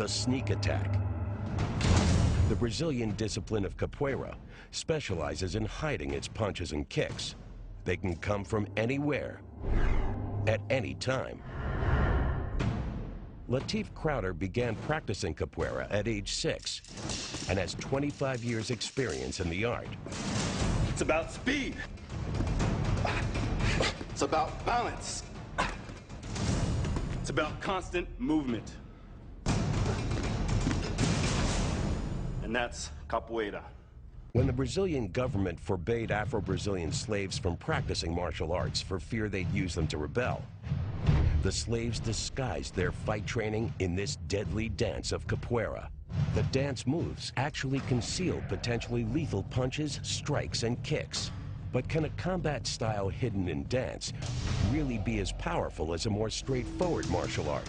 the sneak attack. The Brazilian discipline of capoeira specializes in hiding its punches and kicks. They can come from anywhere, at any time. Latif Crowder began practicing capoeira at age 6 and has 25 years experience in the art. It's about speed. It's about balance. It's about constant movement. And that's capoeira. When the Brazilian government forbade Afro-Brazilian slaves from practicing martial arts for fear they'd use them to rebel, the slaves disguised their fight training in this deadly dance of capoeira. The dance moves actually conceal potentially lethal punches, strikes, and kicks. But can a combat style hidden in dance really be as powerful as a more straightforward martial art?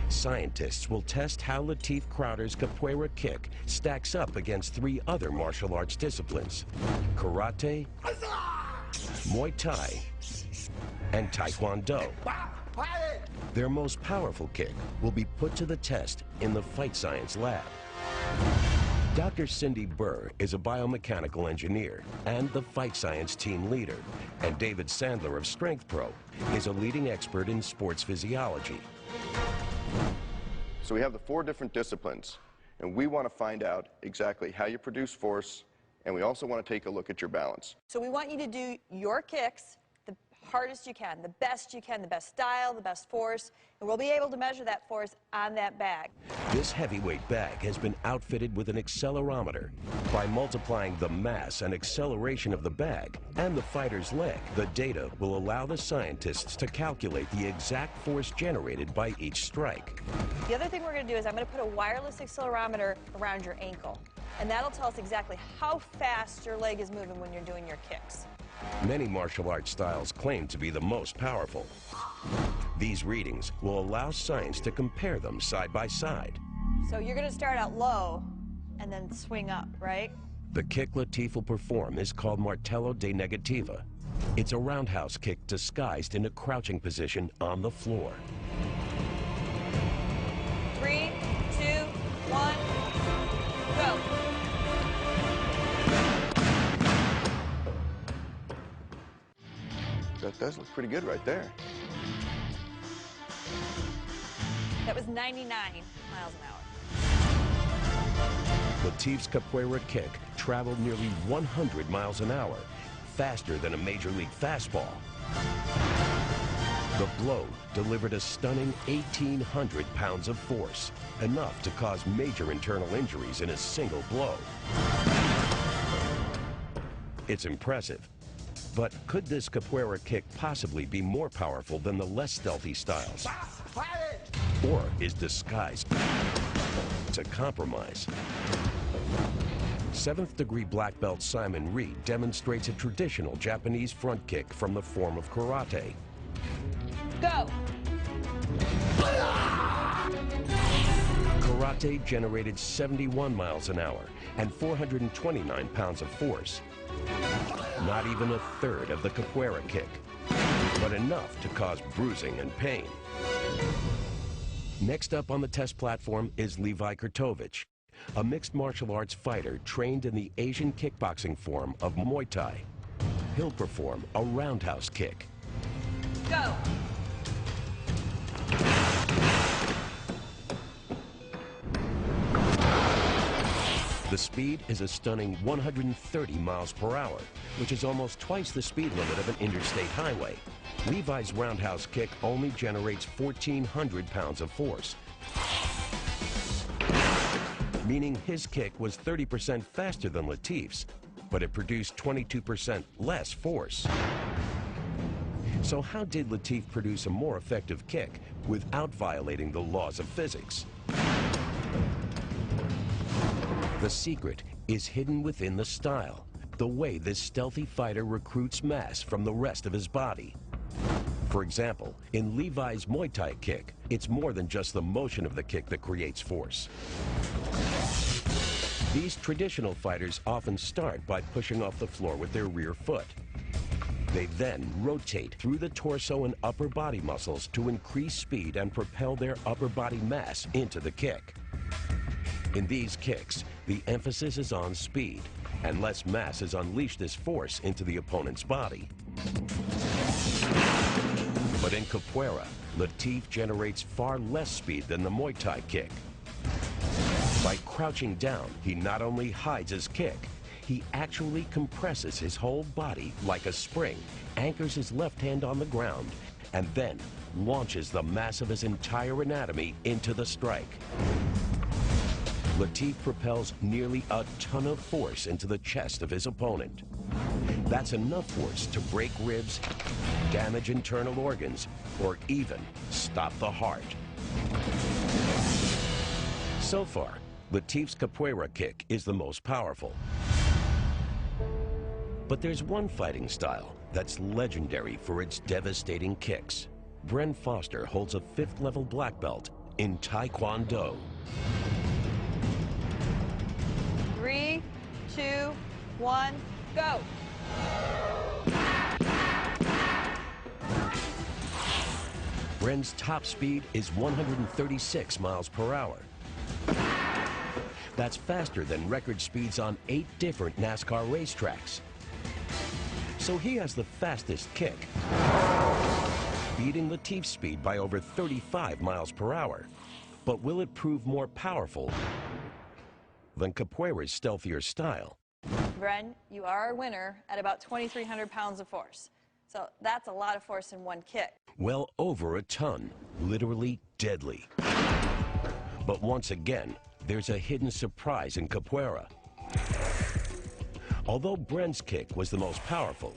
Scientists will test how Latif Crowder's capoeira kick stacks up against 3 other martial arts disciplines: karate, Muay Thai, and Taekwondo. Their most powerful kick will be put to the test in the Fight Science Lab. Dr. Cindy Burr is a biomechanical engineer and the Fight Science team leader, and David Sandler of Strength Pro is a leading expert in sports physiology. So we have the 4 different disciplines, and we want to find out exactly how you produce force, and we also want to take a look at your balance. So we want you to do your kicks the hardest you can, the best style, the best force, and we'll be able to measure that force on that bag. This heavyweight bag has been outfitted with an accelerometer. By multiplying the mass and acceleration of the bag and the fighter's leg, the data will allow the scientists to calculate the exact force generated by each strike. The other thing we're going to do is I'm going to put a wireless accelerometer around your ankle, and that'll tell us exactly how fast your leg is moving when you're doing your kicks. Many martial arts styles claim to be the most powerful. These readings will allow science to compare them side by side. So you're going to start out low and then swing up, right? The kick Latif will perform is called martello de negativa. It's a roundhouse kick disguised in a crouching position on the floor. 3, 2, 1, go. That does look pretty good right there. That was 99 miles an hour. Latif's capoeira kick traveled nearly 100 miles an hour, faster than a major league fastball. The blow delivered a stunning 1,800 pounds of force, enough to cause major internal injuries in a single blow. It's impressive. But could this capoeira kick possibly be more powerful than the less stealthy styles? Or is disguise a compromise? 7th degree black belt Simon Reed demonstrates a traditional Japanese front kick from the form of karate. Go! Karate generated 71 miles an hour and 429 pounds of force. Not even a third of the capoeira kick, but enough to cause bruising and pain. Next up on the test platform is Levi Kurtovich, a mixed martial arts fighter trained in the Asian kickboxing form of Muay Thai. He'll perform a roundhouse kick. Go! The speed is a stunning 130 miles per hour, which is almost twice the speed limit of an interstate highway. Levi's roundhouse kick only generates 1,400 pounds of force, meaning his kick was 30% faster than Latif's, but it produced 22% less force. So how did Latif produce a more effective kick without violating the laws of physics? The secret is hidden within the style, the way this stealthy fighter recruits mass from the rest of his body. For example, in Levi's Muay Thai kick, it's more than just the motion of the kick that creates force. These traditional fighters often start by pushing off the floor with their rear foot. They then rotate through the torso and upper body muscles to increase speed and propel their upper body mass into the kick. In these kicks, the emphasis is on speed, and less mass is unleashed as force into the opponent's body. But in capoeira, Latif generates far less speed than the Muay Thai kick. By crouching down, he not only hides his kick, he actually compresses his whole body like a spring, anchors his left hand on the ground, and then launches the mass of his entire anatomy into the strike. Latif propels nearly a ton of force into the chest of his opponent. That's enough force to break ribs, damage internal organs, or even stop the heart. So far, Latif's capoeira kick is the most powerful. But there's one fighting style that's legendary for its devastating kicks. Bren Foster holds a 5th level black belt in Taekwondo. 3, 2, 1, go. Bren's top speed is 136 miles per hour. That's faster than record speeds on 8 different NASCAR racetracks. So he has the fastest kick, beating Latif's speed by over 35 miles per hour. But will it prove more powerful than capoeira's stealthier style? Bren, you are our winner at about 2,300 pounds of force. So that's a lot of force in one kick. Well over a ton, literally deadly. But once again, there's a hidden surprise in capoeira. Although Bren's kick was the most powerful,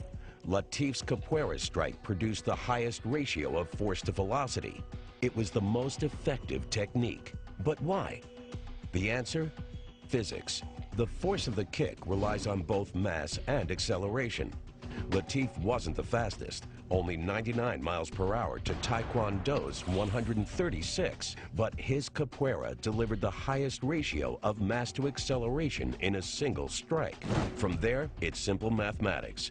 Latif's capoeira strike produced the highest ratio of force to velocity. It was the most effective technique. But why? The answer? Physics. The force of the kick relies on both mass and acceleration. Latif wasn't the fastest, only 99 miles per hour to Taekwondo's 136, but his capoeira delivered the highest ratio of mass to acceleration in a single strike. From there, it's simple mathematics.